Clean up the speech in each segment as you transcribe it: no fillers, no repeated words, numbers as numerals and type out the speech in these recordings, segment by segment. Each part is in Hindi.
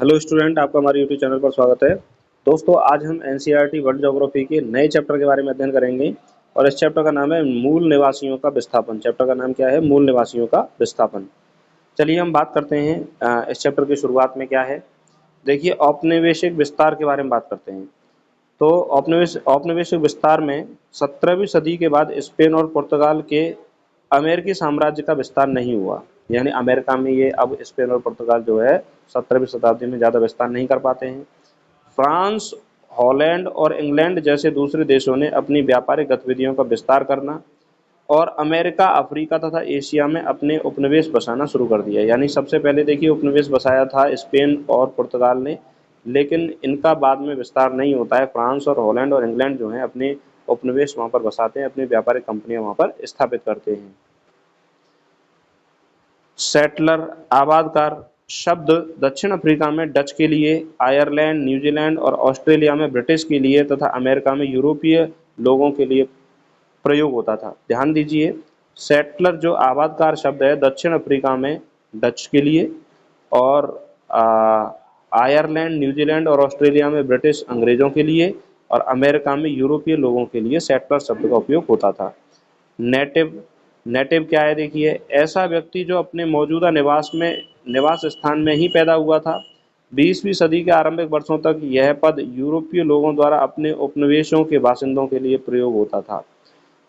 हेलो स्टूडेंट, आपका हमारे यूट्यूब चैनल पर स्वागत है। दोस्तों, आज हम एनसीईआरटी वर्ल्ड ज्योग्राफी के नए चैप्टर के बारे में अध्ययन करेंगे और इस चैप्टर का नाम है मूल निवासियों का विस्थापन। चैप्टर का नाम क्या है? मूल निवासियों का विस्थापन। चलिए हम बात करते हैं इस चैप्टर की शुरुआत में क्या है। देखिए, औपनिवेशिक विस्तार के बारे में बात करते हैं। तो औपनिवेशिक विस्तार में 17वीं सदी के बाद स्पेन और पुर्तगाल के अमेरिकी साम्राज्य का विस्तार नहीं हुआ। यानी अमेरिका में ये अब स्पेन और पुर्तगाल जो है 17वीं शताब्दी में ज़्यादा विस्तार नहीं कर पाते हैं। फ्रांस, हॉलैंड और इंग्लैंड जैसे दूसरे देशों ने अपनी व्यापारिक गतिविधियों का विस्तार करना और अमेरिका, अफ्रीका तथा एशिया में अपने उपनिवेश बसाना शुरू कर दिया। यानी सबसे पहले देखिए उपनिवेश बसाया था स्पेन और पुर्तगाल ने, लेकिन इनका बाद में विस्तार नहीं होता है। फ्रांस और हॉलैंड और इंग्लैंड जो हैं अपने उपनिवेश वहाँ पर बसाते हैं, अपनी व्यापारिक कंपनियां वहाँ पर स्थापित करते हैं। सेटलर, आबादकार शब्द दक्षिण अफ्रीका में डच के लिए, आयरलैंड, न्यूजीलैंड और ऑस्ट्रेलिया में ब्रिटिश के लिए तथा अमेरिका में यूरोपीय लोगों के लिए प्रयोग होता था। ध्यान दीजिए, सेटलर जो आबादकार शब्द है दक्षिण अफ्रीका में डच के लिए और आयरलैंड, न्यूजीलैंड और ऑस्ट्रेलिया में ब्रिटिश अंग्रेजों के लिए और अमेरिका में यूरोपीय लोगों के लिए सेटलर शब्द का उपयोग होता था। नेटिव, नेटिव क्या है? देखिए, ऐसा व्यक्ति जो अपने मौजूदा निवास स्थान में ही पैदा हुआ था। 20वीं सदी के आरंभिक वर्षों तक यह पद यूरोपीय लोगों द्वारा अपने उपनिवेशों के बासिंदों के लिए प्रयोग होता था।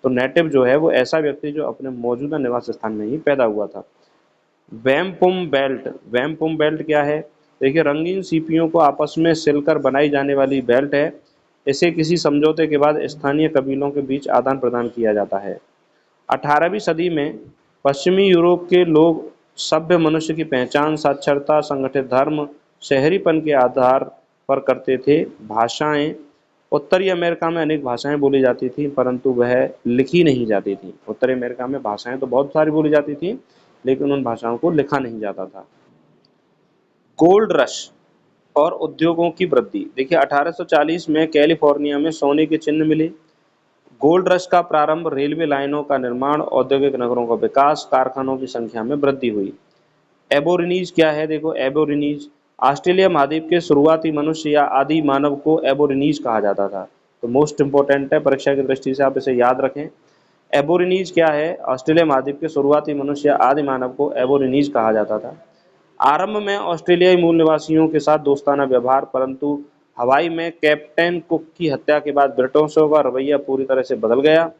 तो नेटिव जो है वो ऐसा व्यक्ति जो अपने मौजूदा निवास स्थान में ही पैदा हुआ था। वैमपुम बेल्ट, वैमपुम बेल्ट क्या है? देखिए, रंगीन सीपियों को आपस में सिलकर बनाई जाने वाली बेल्ट है। इसे किसी समझौते के बाद स्थानीय कबीलों के बीच आदान प्रदान किया जाता है। 18वीं सदी में पश्चिमी यूरोप के लोग सभ्य मनुष्य की पहचान साक्षरता, संगठित धर्म, शहरीपन के आधार पर करते थे। भाषाएं, उत्तरी अमेरिका में अनेक भाषाएं बोली जाती थी परंतु वह लिखी नहीं जाती थी। उत्तरी अमेरिका में भाषाएं तो बहुत सारी बोली जाती थी लेकिन उन भाषाओं को लिखा नहीं जाता था। गोल्ड रश और उद्योगों की वृद्धि। देखिए, 1840 में कैलिफोर्निया में सोने के चिन्ह मिले। गोल्ड रश का प्रारंभ, रेलवे लाइनों का निर्माण, औद्योगिक नगरों का विकास, कारखानों की संख्या में वृद्धि हुई। एबोरिनीज क्या है? देखो, एबोरिनीज ऑस्ट्रेलिया महाद्वीप के शुरुआती मनुष्य या आदि मानव को एबोरिनीज कहा जाता था। तो मोस्ट इंपॉर्टेंट है, परीक्षा की दृष्टि से आप इसे याद रखें। एबोरिनीज क्या है? ऑस्ट्रेलिया महाद्वीप के शुरुआती मनुष्य या आदि मानव को एबोरिनीज कहा जाता था। आरंभ में ऑस्ट्रेलियाई मूल निवासियों के साथ दोस्ताना व्यवहार, परंतु हवाई में कैप्टन कुक की हत्या के बाद ब्रिटिशों का रवैया पूरी तरह से बदल गया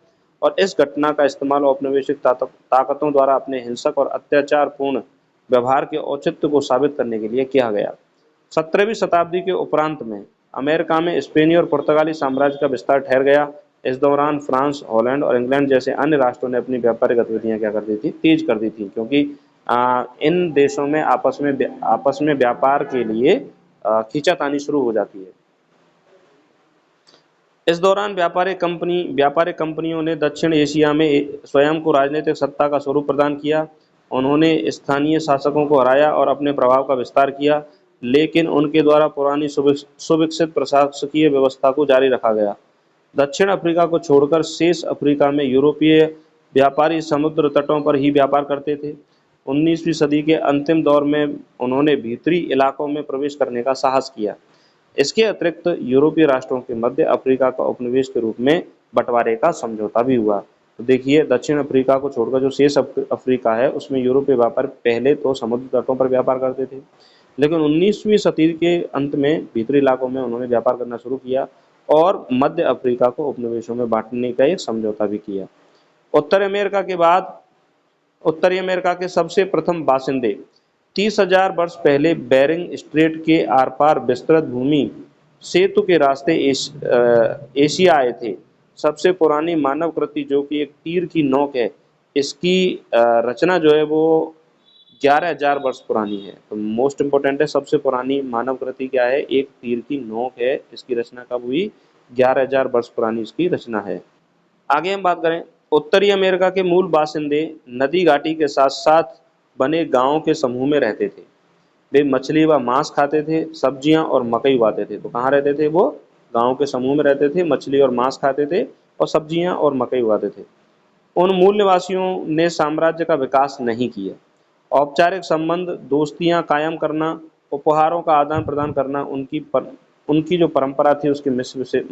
और इस घटना का इस्तेमाल औपनिवेशिक ताकतों द्वारा अपने हिंसक और अत्याचारपूर्ण व्यवहार के औचित्य को साबित करने के लिए किया गया। 17वीं शताब्दी के उपरांत में अमेरिका में स्पेनी और पुर्तगाली साम्राज्य का विस्तार ठहर गया। इस दौरान फ्रांस, हॉलैंड और इंग्लैंड जैसे अन्य राष्ट्रों ने अपनी व्यापारिक गतिविधियां क्या कर दी थी? तेज कर दी थी, क्योंकि इन देशों में आपस में व्यापार के लिए खींचातानी शुरू हो जाती है। इस दौरान व्यापारिक कंपनियों ने दक्षिण एशिया में स्वयं को राजनीतिक सत्ता का स्वरूप प्रदान किया। उन्होंने स्थानीय शासकों को हराया और अपने प्रभाव का विस्तार किया, लेकिन उनके द्वारा पुरानी सुविकसित प्रशासकीय व्यवस्था को जारी रखा गया। दक्षिण अफ्रीका को छोड़कर शेष अफ्रीका में यूरोपीय व्यापारी समुद्र तटों पर ही व्यापार करते थे। 19वीं सदी के अंतिम दौर में उन्होंने भीतरी इलाकों में प्रवेश करने का साहस किया। इसके अतिरिक्त यूरोपीय राष्ट्रों के मध्य अफ्रीका का उपनिवेश के रूप में बंटवारे का समझौता भी हुआ। तो देखिए, दक्षिण अफ्रीका को छोड़कर जो शेष अफ्रीका है उसमें यूरोपीय व्यापार पहले तो समुद्र तटों पर व्यापार करते थे, लेकिन 19वीं सदी के अंत में भीतरी इलाकों में उन्होंने व्यापार करना शुरू किया और मध्य अफ्रीका को उपनिवेशों में बांटने का एक समझौता भी किया। उत्तर अमेरिका के बाद उत्तरी अमेरिका के सबसे प्रथम बासिंदे 30,000 वर्ष पहले बेरिंग स्ट्रेट के आर पार विस्तृत भूमि सेतु के रास्ते एशिया आए थे। सबसे पुरानी मानव कृति जो कि एक तीर की नोक है, इसकी रचना जो है वो 11,000 वर्ष पुरानी है। तो मोस्ट इंपॉर्टेंट है, सबसे पुरानी मानव कृति क्या है? एक तीर की नोक है। इसकी रचना कब हुई? 11,000 वर्ष पुरानी इसकी रचना है। आगे हम बात करें, उत्तरी अमेरिका के मूल बासिंदे नदी घाटी के साथ साथ बने गांवों के समूह में रहते थे। वे मछली व मांस खाते थे, सब्जियां और मकई उगाते थे। तो कहाँ रहते थे वो? गांव के समूह में रहते थे, मछली और मांस खाते थे और सब्जियां और मकई उगाते थे। उन मूल निवासियों ने साम्राज्य का विकास नहीं किया। औपचारिक संबंध, दोस्तियां कायम करना उपहारों का आदान प्रदान करना उनकी जो परंपरा थी उसकी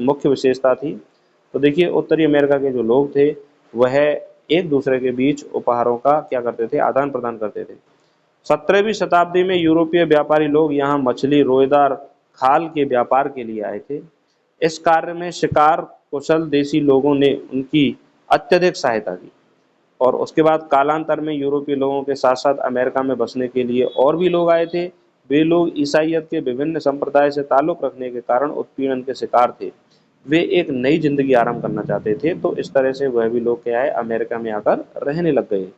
मुख्य विशेषता थी। तो देखिए उत्तरी अमेरिका के जो लोग थे वह एक दूसरे के बीच उपहारों का क्या करते थे, आदान प्रदान करते थे। 17वीं शताब्दी में यूरोपीय व्यापारी लोग यहाँ मछली, रोएदार खाल के व्यापार के लिए आए थे। इस कार्य में शिकार कुशल देसी लोगों ने उनकी अत्यधिक सहायता की और उसके बाद कालांतर में यूरोपीय लोगों के साथ साथ अमेरिका में बसने के लिए और भी लोग आए थे। वे लोग ईसाइयत के विभिन्न संप्रदाय से ताल्लुक रखने के कारण उत्पीड़न के शिकार थे। वे एक नई जिंदगी आरंभ करना चाहते थे, तो इस तरह से वह भी लोग क्या है, अमेरिका में आकर रहने लग गए।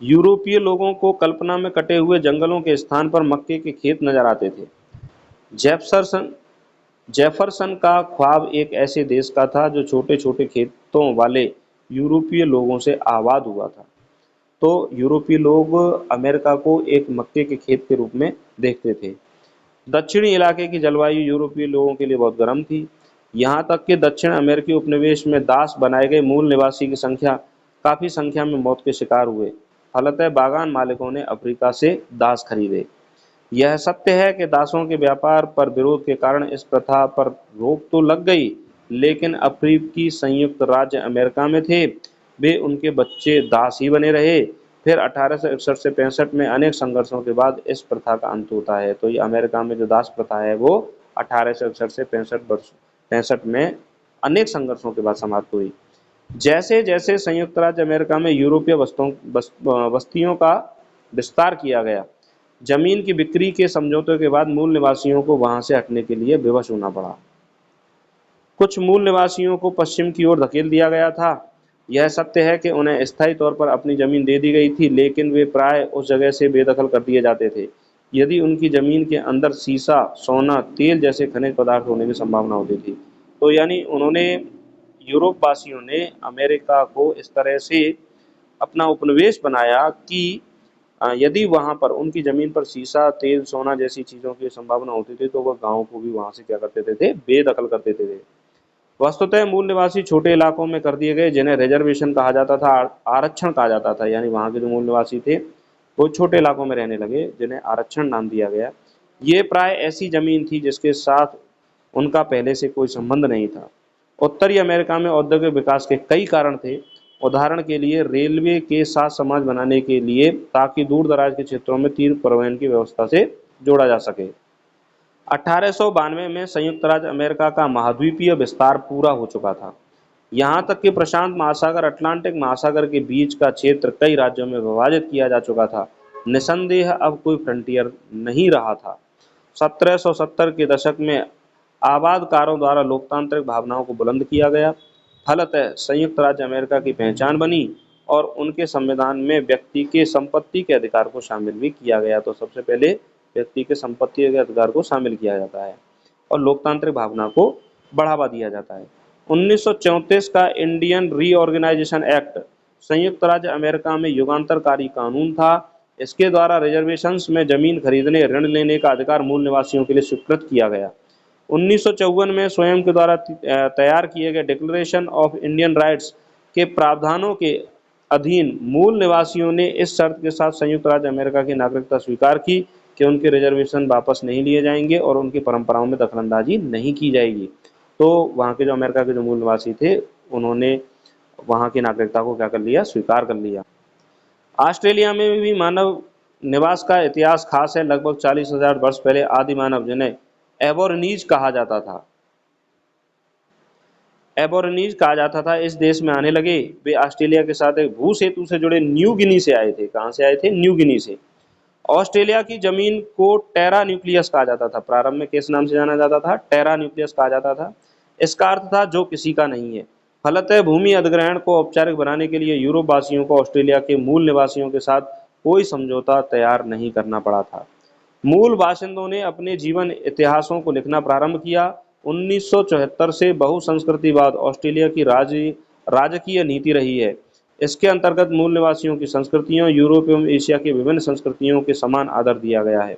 यूरोपीय लोगों को कल्पना में कटे हुए जंगलों के स्थान पर मक्के के खेत नजर आते थे। जेफरसन जेफरसन का ख्वाब एक ऐसे देश का था जो छोटे छोटे खेतों वाले यूरोपीय लोगों से आबाद हुआ था। तो यूरोपीय लोग अमेरिका को एक मक्के के खेत के रूप में देखते थे। दक्षिणी इलाके की जलवायु यूरोपीय लोगों के लिए बहुत गर्म थी। यहाँ तक कि दक्षिण अमेरिकी उपनिवेश में दास बनाए गए मूल निवासी की संख्या काफ़ी संख्या में मौत के शिकार हुए। फलतः बागान मालिकों ने अफ्रीका से दास खरीदे। यह सत्य है कि दासों के व्यापार पर विरोध के कारण इस प्रथा पर रोक तो लग गई, लेकिन अफ्रीकी संयुक्त राज्य अमेरिका में थे, वे उनके बच्चे दास ही बने रहे। फिर 1861 से 65 में अनेक संघर्षों के बाद इस प्रथा का अंत होता है। तो ये अमेरिका में जो दास प्रथा है वो 1861 से 65 में अनेक संघर्षों के बाद समाप्त हुई। जैसे जैसे संयुक्त राज्य अमेरिका में यूरोपीय बस्तियों का विस्तार किया गया, जमीन की बिक्री के समझौते के बाद मूल निवासियों को वहां से हटने के लिए विवश होना पड़ा। कुछ मूल निवासियों को पश्चिम की ओर धकेल दिया गया था। यह सत्य है कि उन्हें स्थायी तौर पर अपनी जमीन दे दी गई थी, लेकिन वे प्राय उस जगह से बेदखल कर दिए जाते थे यदि उनकी जमीन के अंदर सीसा, सोना, तेल जैसे खनिज पदार्थ होने की संभावना होती थी। तो यानी उन्होंने यूरोप वासियों ने अमेरिका को इस तरह से अपना उपनिवेश बनाया कि यदि वहां पर उनकी जमीन पर सीसा, तेल, सोना जैसी चीजों की संभावना होती थी तो वह गांव को भी वहां से क्या करते थे, बेदखल कर देते थे। वस्तुतः मूल निवासी छोटे इलाकों में कर दिए गए, जिन्हें रिजर्वेशन कहा जाता था, आरक्षण कहा जाता था। यानी वहाँ के जो मूल निवासी थे वो छोटे इलाकों में रहने लगे, जिन्हें आरक्षण नाम दिया गया। ये प्राय ऐसी जमीन थी जिसके साथ उनका पहले से कोई संबंध नहीं था। उत्तरी अमेरिका में औद्योगिक विकास के कई कारण थे। उदाहरण के लिए रेलवे के साथ समाज बनाने के लिए, ताकि दूर दराज के क्षेत्रों में तीर्थ परिवहन की व्यवस्था से जोड़ा जा सके। 1892 में संयुक्त राज्य अमेरिका का महाद्वीपीय विस्तार पूरा हो चुका था। यहाँ तक कि प्रशांत महासागर, अटलांटिक महासागर के बीच का क्षेत्र कई राज्यों में विभाजित किया जा चुका था। निसंदेह अब कोई फ्रंटियर नहीं रहा था। 1770 के दशक में आबादकारों द्वारा लोकतांत्रिक भावनाओं को बुलंद किया गया। फलतः संयुक्त राज्य अमेरिका की पहचान बनी और उनके संविधान में व्यक्ति के संपत्ति के अधिकार को शामिल भी किया गया। तो सबसे पहले व्यक्ति के संपत्ति के अधिकार को शामिल किया जाता है और लोकतांत्रिक भावना को बढ़ावा दिया जाता है। 1934 का इंडियन रीऑर्गेनाइजेशन एक्ट संयुक्त राज्य अमेरिका में युगांतरकारी कानून था। इसके द्वारा रिजर्वेशंस में जमीन खरीदने, ऋण लेने का अधिकार मूल निवासियों के लिए स्वीकृत किया गया। 1954 में स्वयं के द्वारा तैयार किए गए डिक्लेरेशन ऑफ इंडियन राइट्स के प्रावधानों के अधीन मूल निवासियों ने इस शर्त के साथ संयुक्त राज्य अमेरिका की नागरिकता स्वीकार की कि उनके रिजर्वेशन वापस नहीं लिए जाएंगे और उनकी परंपराओं में दखलंदाजी नहीं की जाएगी। तो वहाँ के जो अमेरिका के जो मूल निवासी थे उन्होंने वहाँ की नागरिकता को क्या कर लिया, स्वीकार कर लिया। ऑस्ट्रेलिया में भी मानव निवास का इतिहास खास है। लगभग 40,000 वर्ष पहले आदि मानव, जिन्हें एबोरिनीज कहा जाता था, इस देश में आने लगे। वे ऑस्ट्रेलिया के साथ एक भू सेतु से जुड़े न्यू गिनी से आए थे। कहाँ से आए थे? न्यू गिनी से। ऑस्ट्रेलिया की जमीन को टेरा न्यूक्लियस कहा जाता था। प्रारंभ में किस नाम से जाना जाता था? टेरा न्यूक्लियस कहा जाता था। इसका अर्थ था जो किसी का नहीं है। फलतः भूमि अधिग्रहण को औपचारिक बनाने के लिए यूरोप वासियों को ऑस्ट्रेलिया के मूल निवासियों के साथ कोई समझौता तैयार नहीं करना पड़ा था। मूल बाशिंदों ने अपने जीवन इतिहासों को लिखना प्रारंभ किया। 1974 से बहुसंस्कृतिवाद ऑस्ट्रेलिया की राजकीय नीति रही है। इसके अंतर्गत मूल निवासियों की संस्कृतियों, यूरोप एवं एशिया की विभिन्न संस्कृतियों के समान आदर दिया गया है।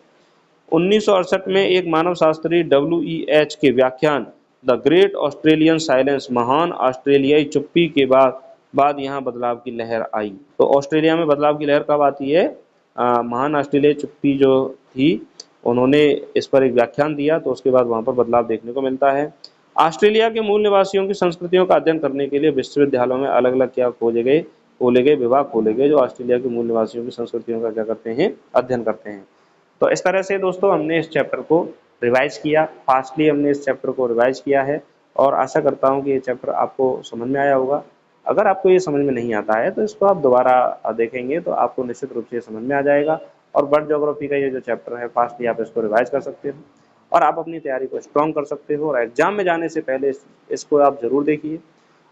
1968 में एक मानव शास्त्री WEH के व्याख्यान द ग्रेट ऑस्ट्रेलियन साइलेंस, महान ऑस्ट्रेलियाई चुप्पी के बाद यहाँ बदलाव की लहर आई। तो ऑस्ट्रेलिया में बदलाव की लहर कब आती है? महान ऑस्ट्रेलियाई चुप्पी जो थी उन्होंने इस पर एक व्याख्यान दिया, तो उसके बाद वहाँ पर बदलाव देखने को मिलता है। ऑस्ट्रेलिया के मूल निवासियों की संस्कृतियों का अध्ययन करने के लिए विश्वविद्यालयों में अलग-अलग क्या खोले गए विभाग खोले गए, जो ऑस्ट्रेलिया के मूल निवासियों की संस्कृतियों का क्या करते हैं, अध्ययन करते हैं। तो इस तरह से दोस्तों हमने इस चैप्टर को रिवाइज किया, फास्टली हमने इस चैप्टर को रिवाइज किया है, और आशा करता हूँ कि ये चैप्टर आपको समझ में आया होगा। अगर आपको ये समझ में नहीं आता है तो इसको आप दोबारा देखेंगे तो आपको निश्चित रूप से समझ में आ जाएगा, और वर्ल्ड ज्योग्राफी का ये जो चैप्टर है फास्टली आप इसको रिवाइज कर सकते हो, और आप अपनी तैयारी को स्ट्रॉन्ग कर सकते हो, और एग्जाम में जाने से पहले इसको आप जरूर देखिए।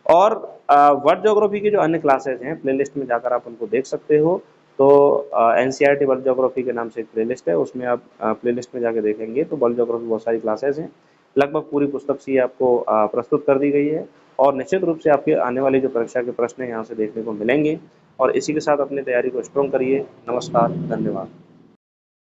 और वर्ल्ड ज्योग्राफी की जो अन्य क्लासेज हैं प्लेलिस्ट में जाकर आप उनको देख सकते हो। तो एनसीईआरटी वर्ल्ड ज्योग्राफी के नाम से एक प्लेलिस्ट है, उसमें आप प्लेलिस्ट में जाके देखेंगे तो वर्ल्ड ज्योग्राफी बहुत सारी क्लासेज हैं, लगभग पूरी पुस्तक सी आपको प्रस्तुत कर दी गई है, और निश्चित रूप से आपके आने वाली जो परीक्षा के प्रश्न हैं यहाँ से देखने को मिलेंगे। और इसी के साथ अपनी तैयारी को स्ट्रॉन्ग करिए। नमस्कार, धन्यवाद।